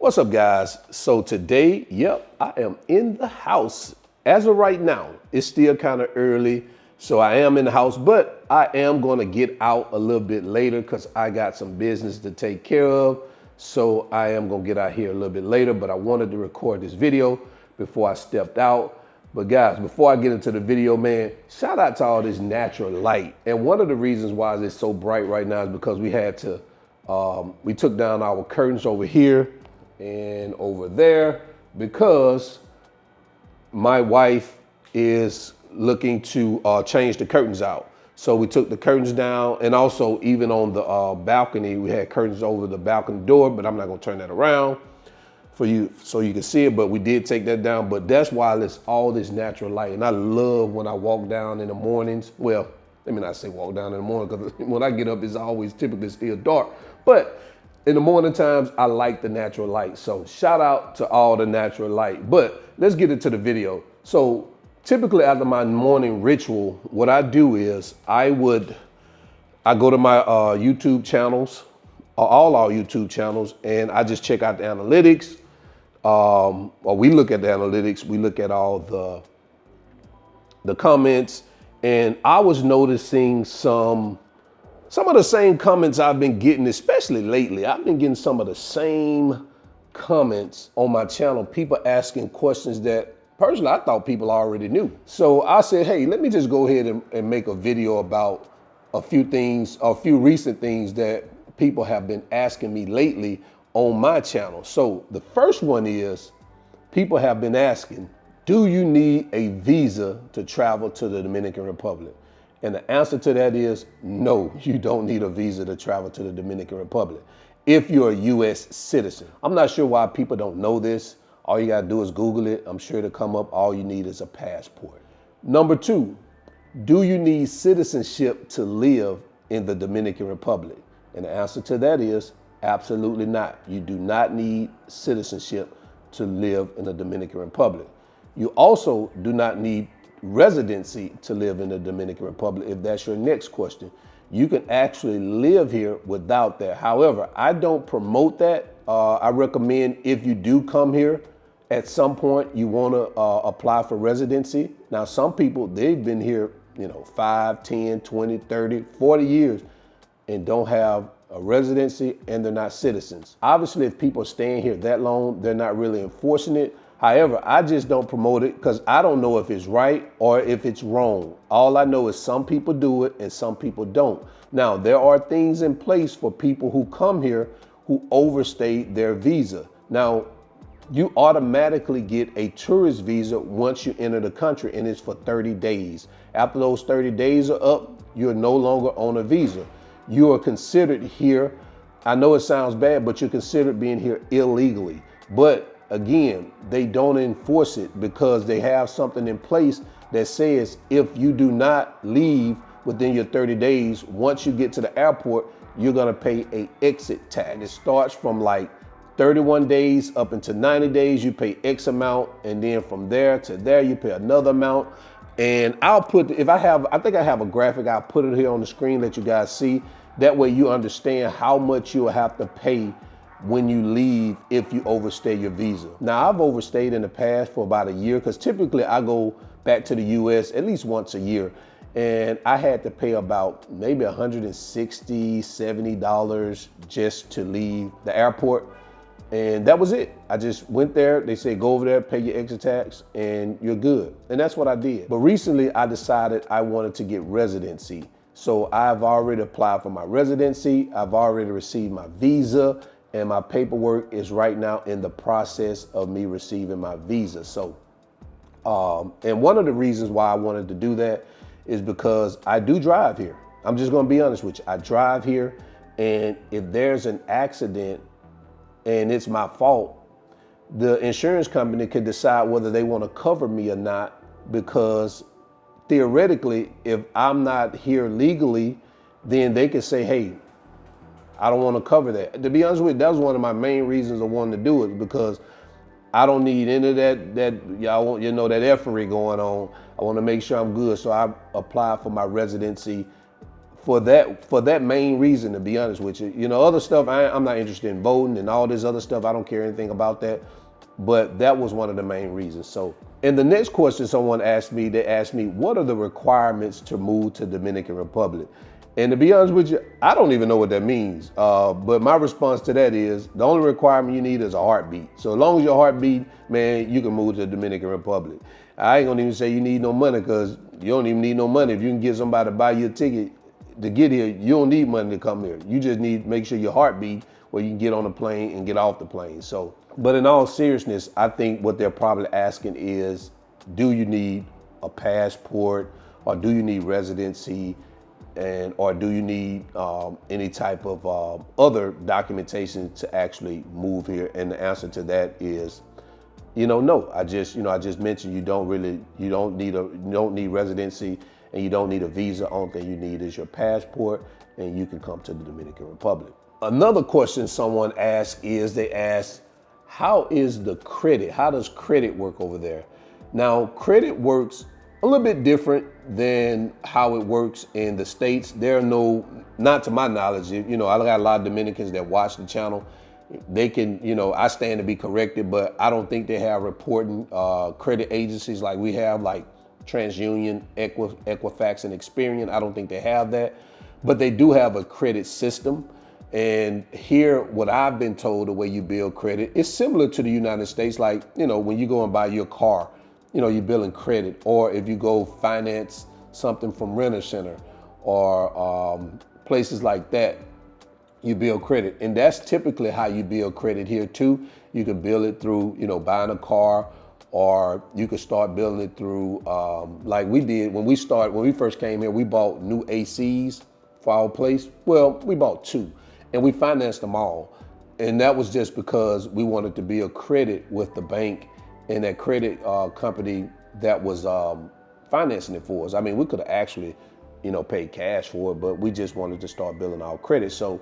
What's up, guys? So today, I am in the house. As of right now, it's still kind of early, so I am in the house, but I am going to get out a little bit later because I got some business to take care of. So I am going to get out here a little bit later, but I wanted to record this video before I stepped out. But guys, before I get into the video, man, shout out to all this natural light. And one of the reasons why it's so bright right now is because we had to, we took down our curtains over here and over there because my wife is looking to change the curtains out. So we took the curtains down, and also even on the balcony, we had curtains over the balcony door, but I'm not gonna turn that around for you so you can see it, but we did take that down. But that's why it's all this natural light. And I love when I walk down in the mornings. Well, let me not say walk down in the morning, because when I get up, it's always typically still dark. But in the morning times, I like the natural light. So shout out to all the natural light. But let's get into the video. So typically after my morning ritual, what I do is I go to my YouTube channels, all our YouTube channels, and I just check out the analytics. Or we look at the analytics. We look at all the comments, and I was noticing some of the same comments I've been getting, especially lately. I've been getting some of the same comments on my channel, people asking questions that personally I thought people already knew. So I said, hey, let me just go ahead and make a video about a few things, a few recent things that people have been asking me lately on my channel. So the first one is, people have been asking, do you need a visa to travel to the Dominican Republic? And the answer to that is no, you don't need a visa to travel to the Dominican Republic if you're a US citizen. I'm not sure why people don't know this. All you gotta do is Google it. I'm sure it'll come up. All you need is a passport. Number two, do you need citizenship to live in the Dominican Republic? And the answer to that is absolutely not. You do not need citizenship to live in the Dominican Republic. You also do not need residency to live in the Dominican Republic, if that's your next question. You can actually live here without that. However, I don't promote that. I recommend if you do come here, at some point you want to apply for residency. Now, some people, they've been here, 5, 10, 20, 30, 40 years and don't have a residency, and they're not citizens. Obviously, if people are staying here that long, they're not really enforcing it. However, I just don't promote it because I don't know if it's right or if it's wrong. All I know is some people do it and some people don't. Now, there are things in place for people who come here who overstay their visa. Now, you automatically get a tourist visa once you enter the country, and it's for 30 days. After those 30 days are up, you're no longer on a visa. You are considered here. I know it sounds bad, but you're considered being here illegally. But again, they don't enforce it because they have something in place that says if you do not leave within your 30 days, once you get to the airport, you're gonna pay a exit tax. It starts from like 31 days up into 90 days, you pay X amount, and then from there to there, you pay another amount. And I'll put, I think I have a graphic, I'll put it here on the screen, let you guys see. That way you understand how much you'll have to pay when you leave if you overstay your visa. Now, I've overstayed in the past for about a year because typically I go back to the US at least once a year. And I had to pay about maybe $160, $70 just to leave the airport. And that was it. I just went there. They said, go over there, pay your exit tax, and you're good. And that's what I did. But recently I decided I wanted to get residency. So I've already applied for my residency. I've already received my visa, and my paperwork is right now in the process of me receiving my visa. So, and one of the reasons why I wanted to do that is because I do drive here. I'm just gonna be honest with you. I drive here, and if there's an accident and it's my fault, the insurance company could decide whether they want to cover me or not, because theoretically, if I'm not here legally, then they could say, hey, I don't want to cover that. To be honest with you, that was one of my main reasons I wanted to do it, because I don't need any of that y'all want, that effery going on. I want to make sure I'm good. So I applied for my residency for that main reason, to be honest with you. You know, other stuff, I'm not interested in voting and all this other stuff. I don't care anything about that. But that was one of the main reasons. So, and the next question someone asked me, they asked me, what are the requirements to move to Dominican Republic? And to be honest with you, I don't even know what that means. But my response to that is the only requirement you need is a heartbeat. So as long as your heart beat, man, you can move to the Dominican Republic. I ain't gonna even say you need no money, because you don't even need no money. If you can get somebody to buy you a ticket to get here, you don't need money to come here. You just need to make sure your heart beat where you can get on the plane and get off the plane. So, but in all seriousness, I think what they're probably asking is, do you need a passport, or do you need residency, or do you need any type of other documentation to actually move here? And the answer to that is, no. I just mentioned you don't need residency, and you don't need a visa. Only thing you need is your passport, and you can come to the Dominican Republic. Another question someone asked is, they asked, how is the credit? How does credit work over there? Now, credit works a little bit different than how it works in the States. There are not to my knowledge, I got a lot of Dominicans that watch the channel. They can, I stand to be corrected, but I don't think they have reporting credit agencies like we have, like TransUnion, Equifax, and Experian. I don't think they have that, but they do have a credit system. And here, what I've been told, the way you build credit is similar to the United States. Like, when you go and buy your car, you're building credit. Or if you go finance something from Rent-A-Center or places like that, you build credit. And that's typically how you build credit here too. You can build it through, buying a car, or you could start building it through, like we did when we first came here, we bought new ACs for our place. Well, we bought 2. And we financed them all. And that was just because we wanted to build credit with the bank and that credit company that was financing it for us. I mean, we could have actually, paid cash for it, but we just wanted to start building our credit. So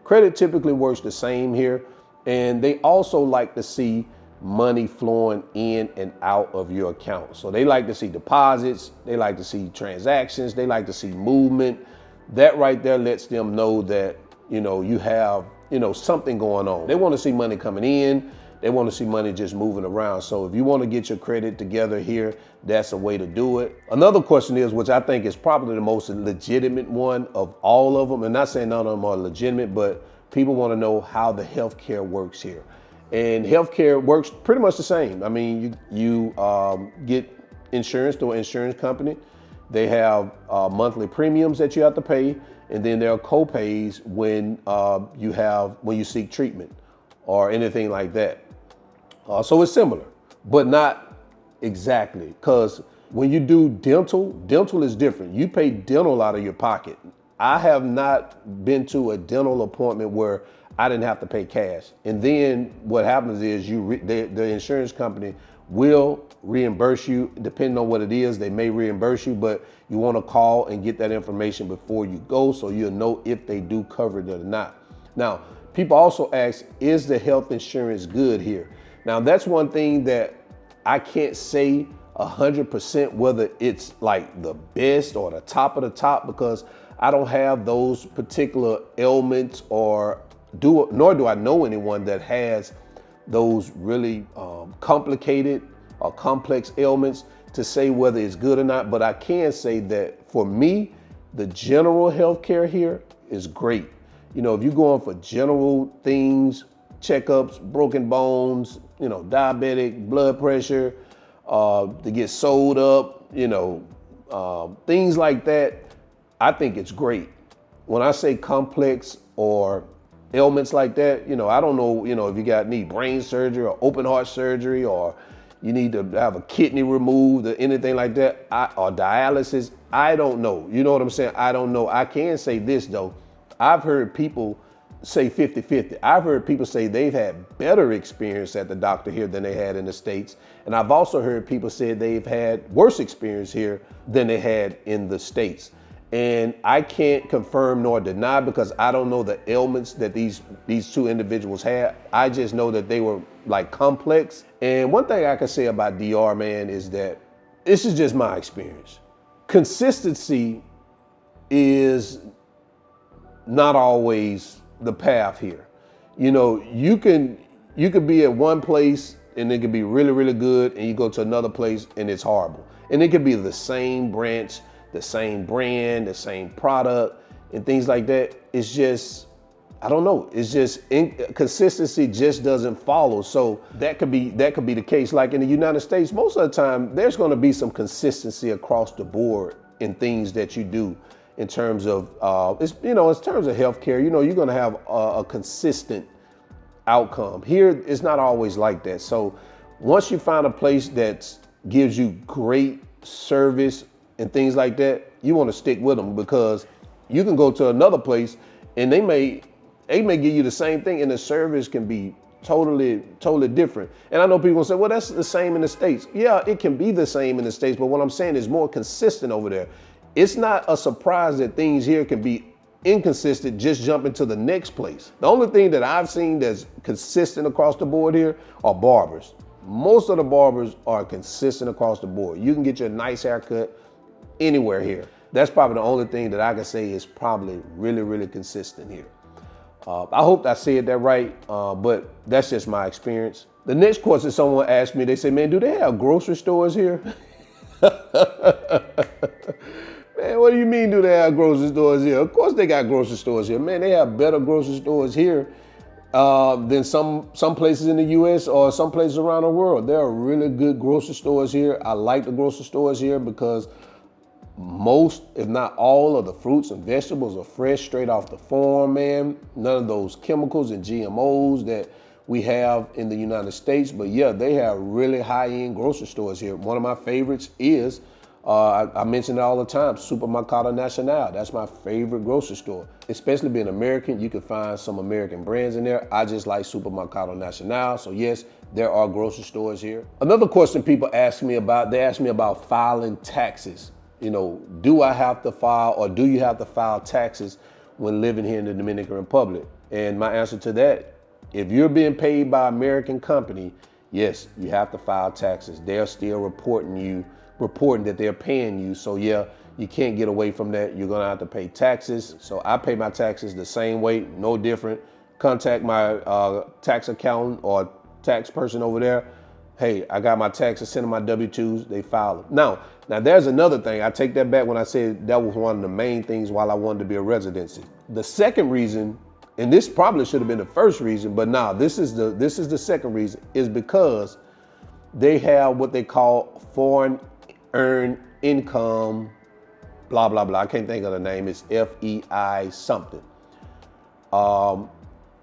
credit typically works the same here. And they also like to see money flowing in and out of your account. So they like to see deposits. They like to see transactions. They like to see movement. That right there lets them know that you have, something going on. They want to see money coming in. They want to see money just moving around. So if you want to get your credit together here, that's a way to do it. Another question is, which I think is probably the most legitimate one of all of them, and not saying none of them are legitimate, but people want to know how the healthcare works here. And healthcare works pretty much the same. I mean, you get insurance through an insurance company. They have monthly premiums that you have to pay. And then there are co-pays when you seek treatment or anything like that. So it's similar, but not exactly, because when you do dental is different. You pay dental out of your pocket. I have not been to a dental appointment where I didn't have to pay cash. And then what happens is the insurance company will reimburse you. Depending on what it is, they may reimburse you, but you want to call and get that information before you go so you'll know if they do cover it or not. Now, people also ask, is the health insurance good here? Now, that's one thing that I can't say 100% whether it's like the best or the top of the top, because I don't have those particular ailments, nor do I know anyone that has those really complicated or complex ailments to say whether it's good or not. But I can say that for me, the general healthcare here is great. If you're going for general things, checkups, broken bones, diabetic, blood pressure, to get sewed up, things like that, I think it's great. When I say complex or ailments like that, I don't know, if you need brain surgery or open heart surgery, or you need to have a kidney removed or anything like that, or dialysis. I don't know. You know what I'm saying? I don't know. I can say this though. I've heard people say 50-50. I've heard people say they've had better experience at the doctor here than they had in the States. And I've also heard people say they've had worse experience here than they had in the States. And I can't confirm nor deny, because I don't know the ailments that these 2 individuals had. I just know that they were like complex. And one thing I can say about DR, man, is that this is just my experience. Consistency is not always the path here. You know, you could be at one place and it could be really, really good, and you go to another place and it's horrible. And it could be the same branch, the same brand, the same product, and things like that. It's just, I don't know. It's just consistency just doesn't follow. So that could be the case. Like in the United States, most of the time there's going to be some consistency across the board in things that you do in terms of in terms of healthcare. You know, you're going to have a consistent outcome. Here, it's not always like that. So once you find a place that gives you great service and things like that, you want to stick with them, because you can go to another place and they may give you the same thing and the service can be totally different. And I know people say, well, that's the same in the States. Yeah, it can be the same in the States, but what I'm saying is more consistent over there. It's not a surprise that things here can be inconsistent, just jumping to the next place. The only thing that I've seen that's consistent across the board here are barbers. Most of the barbers are consistent across the board. You can get your nice haircut anywhere here. That's probably the only thing that I can say is probably really, really consistent here. I hope I said that right, but that's just my experience. The next question someone asked me, they say, man, do they have grocery stores here? Man, what do you mean do they have grocery stores here? Of course they got grocery stores here. Man, they have better grocery stores here than some places in the US or some places around the world. There are really good grocery stores here. I like the grocery stores here because most, if not all, of the fruits and vegetables are fresh, straight off the farm, man. None of those chemicals and GMOs that we have in the United States. But yeah, they have really high-end grocery stores here. One of my favorites is, I mention it all the time, Supermercado Nacional. That's my favorite grocery store. Especially being American, you can find some American brands in there. I just like Supermercado Nacional. So yes, there are grocery stores here. Another question people ask me about, they ask me about filing taxes. You know, do I have to file, or do you have to file taxes when living here in the Dominican Republic? And my answer to that, if you're being paid by an American company, yes, you have to file taxes. They're still reporting that they're paying you. So yeah, you can't get away from that. You're gonna have to pay taxes. So I pay my taxes the same way, no different. Contact my tax accountant or tax person over there. Hey, I got my taxes, send them my W-2s, they file them. Now there's another thing. I take that back when I said that was one of the main things why I wanted to be a residency. The second reason, and this probably should have been the first reason, but now this is the second reason, is because they have what they call foreign earned income, blah, blah, blah. I can't think of the name. It's FEI something.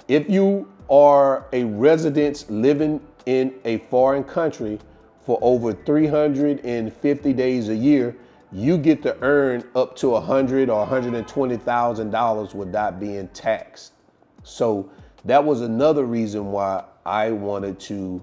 If you are a resident living in a foreign country for over 350 days a year, you get to earn up to $100,000 or $120,000 without being taxed. So that was another reason why I wanted to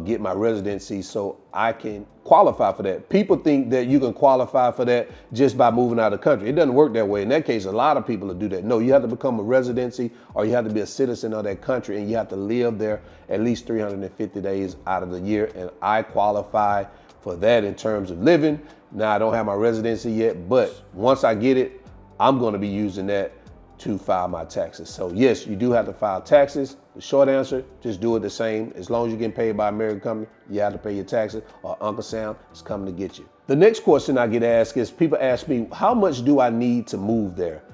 get my residency, so I can qualify for that. People think that you can qualify for that just by moving out of the country. It doesn't work that way. In that case, a lot of people will do that. No, you have to become a residency, or you have to be a citizen of that country, and you have to live there at least 350 days out of the year. And I qualify for that in terms of living. Now, I don't have my residency yet, but once I get it, I'm going to be using that to file my taxes. So yes, you do have to file taxes. The short answer, just do it the same. As long as you're getting paid by an American company, you have to pay your taxes, or Uncle Sam is coming to get you. The next question I get asked is, people ask me, how much do I need to move there?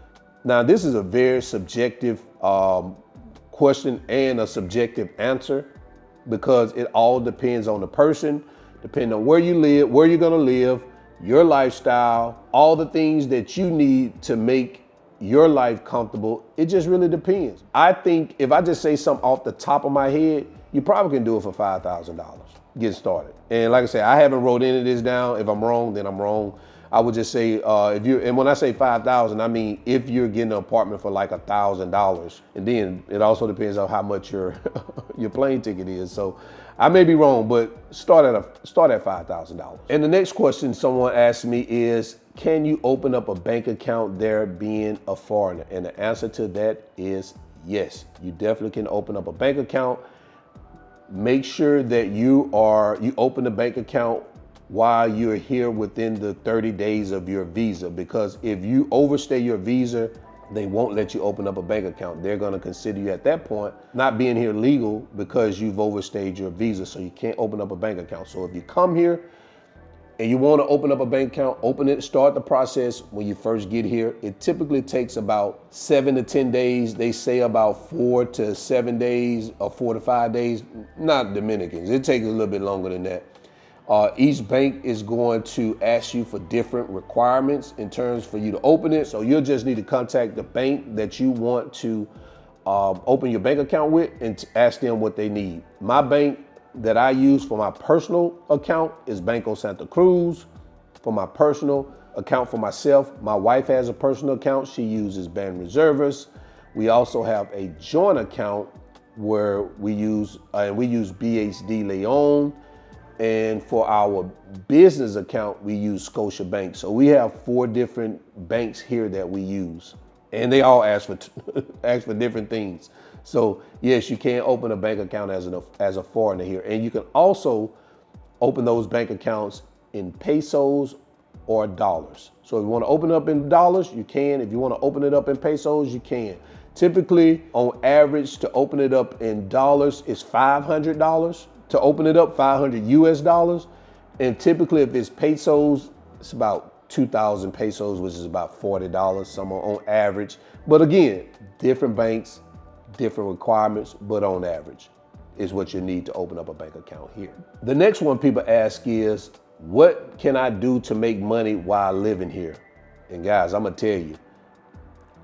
Now, this is a very subjective question and a subjective answer, because it all depends on the person, depending on where you live, where you're gonna live, your lifestyle, all the things that you need to make your life comfortable. It just really depends. I think if I just say something off the top of my head, you probably can do it for $5,000, get started. And like I said, I haven't wrote any of this down. If I'm wrong, then I'm wrong. I would just say, and when I say 5,000, I mean, if you're getting an apartment for like $1,000, and then it also depends on how much your plane ticket is. So I may be wrong, but start at $5,000. And the next question someone asked me is, can you open up a bank account there being a foreigner? And the answer to that is yes, you definitely can open up a bank account. Make sure that you open the bank account while you're here within the 30 days of your visa, because if you overstay your visa, they won't let you open up a bank account. They're going to consider you at that point not being here legal because you've overstayed your visa, so you can't open up a bank account. So if you come here and you want to open up a bank account, open it, start the process when you first get here. It typically takes about 7 to 10 days. They say about 4 to 7 days or 4 to 5 days. Not Dominicans, it takes a little bit longer than that. Each bank is going to ask you for different requirements in terms for you to open it. So you'll just need to contact the bank that you want to open your bank account with and ask them what they need. My bank that I use for my personal account is Banco Santa Cruz. For my personal account for myself, my wife has a personal account. She uses Banreservas. We also have a joint account where we use BHD Leon. And for our business account, we use Scotiabank. So we have 4 different banks here that we use, and they all ask for different things. So yes, you can open a bank account as a foreigner here, and you can also open those bank accounts in pesos or dollars. So if you want to open it up in dollars, you can. If you want to open it up in pesos, you can. Typically, on average, to open it up in dollars is $500. To open it up, $500 US. And typically, if it's pesos, it's about 2,000 pesos, which is about $40, some on average. But again, different banks, different requirements, but on average is what you need to open up a bank account here. The next one people ask is, what can I do to make money while living here? And guys, I'm gonna tell you,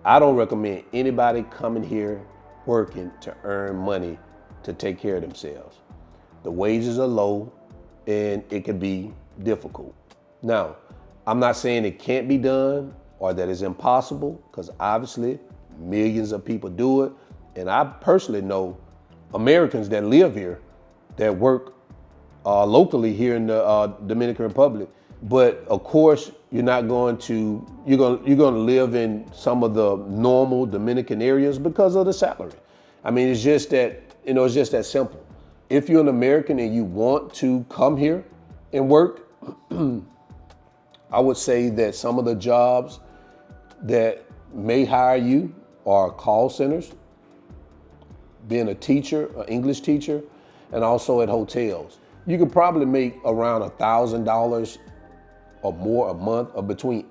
I don't recommend anybody coming here working to earn money to take care of themselves. The wages are low and it can be difficult. Now, I'm not saying it can't be done or that it's impossible, because obviously millions of people do it. And I personally know Americans that live here that work locally here in the Dominican Republic. But of course, you're going to live in some of the normal Dominican areas because of the salary. I mean, it's just that, it's just that simple. If you're an American and you want to come here and work, I would say that some of the jobs that may hire you are call centers, being a teacher, an English teacher, and also at hotels. You could probably make around $1,000 or more a month, or between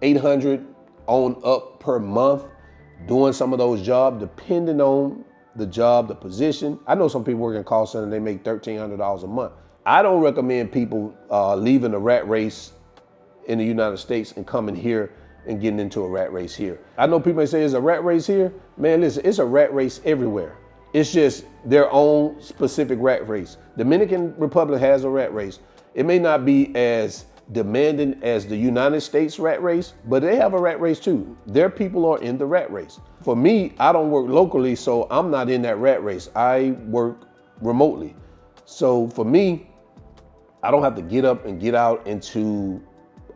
$800 on up per month doing some of those jobs, depending on the job, the position. I know some people work in call center, they make $1,300 a month. I don't recommend people leaving the rat race in the United States and coming here and getting into a rat race here. I know people may say, is a rat race here? Man, listen, it's a rat race everywhere. It's just their own specific rat race. Dominican Republic has a rat race. It may not be as demanding as the United States rat race, but they have a rat race too. Their people are in the rat race. For me, I don't work locally, so I'm not in that rat race. I work remotely. So for me, I don't have to get up and get out into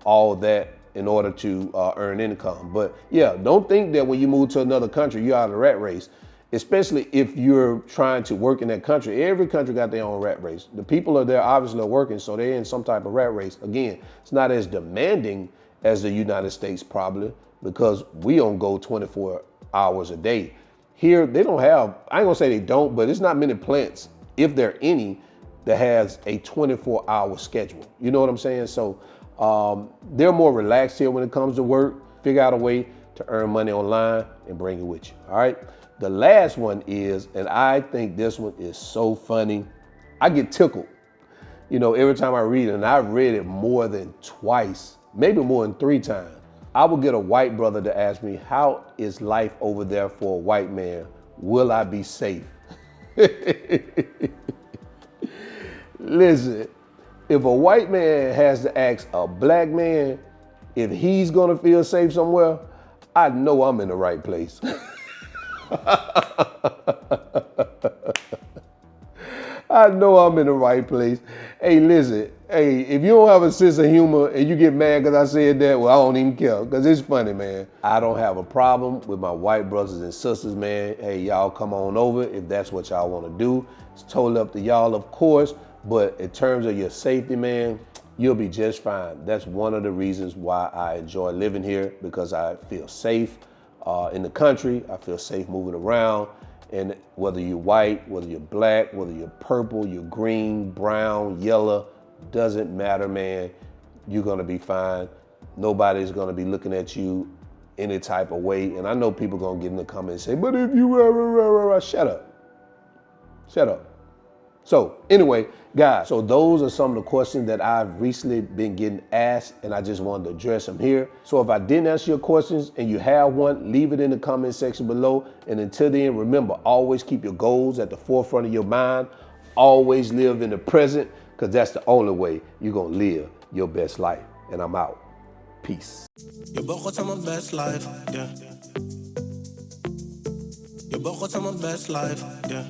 all that in order to earn income. But yeah, don't think that when you move to another country, you're out of the rat race, especially if you're trying to work in that country. Every country got their own rat race. The people are there obviously are working, so they're in some type of rat race. Again, it's not as demanding as the United States probably, because we don't go 24 hours a day. Here, they don't have, I ain't gonna say they don't, but it's not many plants, if there are any, that has a 24-hour schedule. You know what I'm saying? So they're more relaxed here when it comes to work. Figure out a way to earn money online and bring it with you, all right? The last one is, and I think this one is so funny, I get tickled, every time I read it, and I've read it more than twice, maybe more than 3 times. I will get a white brother to ask me, how is life over there for a white man? Will I be safe? Listen, if a white man has to ask a black man if he's gonna feel safe somewhere, I know I'm in the right place. I know I'm in the right place. Hey, listen, if you don't have a sense of humor and you get mad because I said that, well, I don't even care, because it's funny, man. I don't have a problem with my white brothers and sisters, man. Hey, y'all come on over if that's what y'all want to do. It's totally up to y'all, of course, but in terms of your safety, man, you'll be just fine. That's one of the reasons why I enjoy living here, because I feel safe. in the country. I feel safe moving around. And whether you're white, whether you're black, whether you're purple, you're green, brown, yellow, doesn't matter, man. You're gonna be fine. Nobody's gonna be looking at you any type of way. And I know people gonna get in the comments and say, but if you, shut up. Shut up. So anyway, guys, so those are some of the questions that I've recently been getting asked, and I just wanted to address them here. So if I didn't answer your questions and you have one, leave it in the comment section below. And until then, remember, always keep your goals at the forefront of your mind. Always live in the present, because that's the only way you're going to live your best life. And I'm out. Peace. Je begon aan mijn best life, yeah. Je begon aan mijn best life, yeah.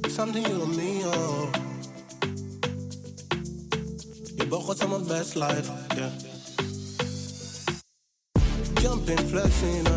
Something you and me, oh. Je begon aan mijn best life, yeah. Jumping, flexing,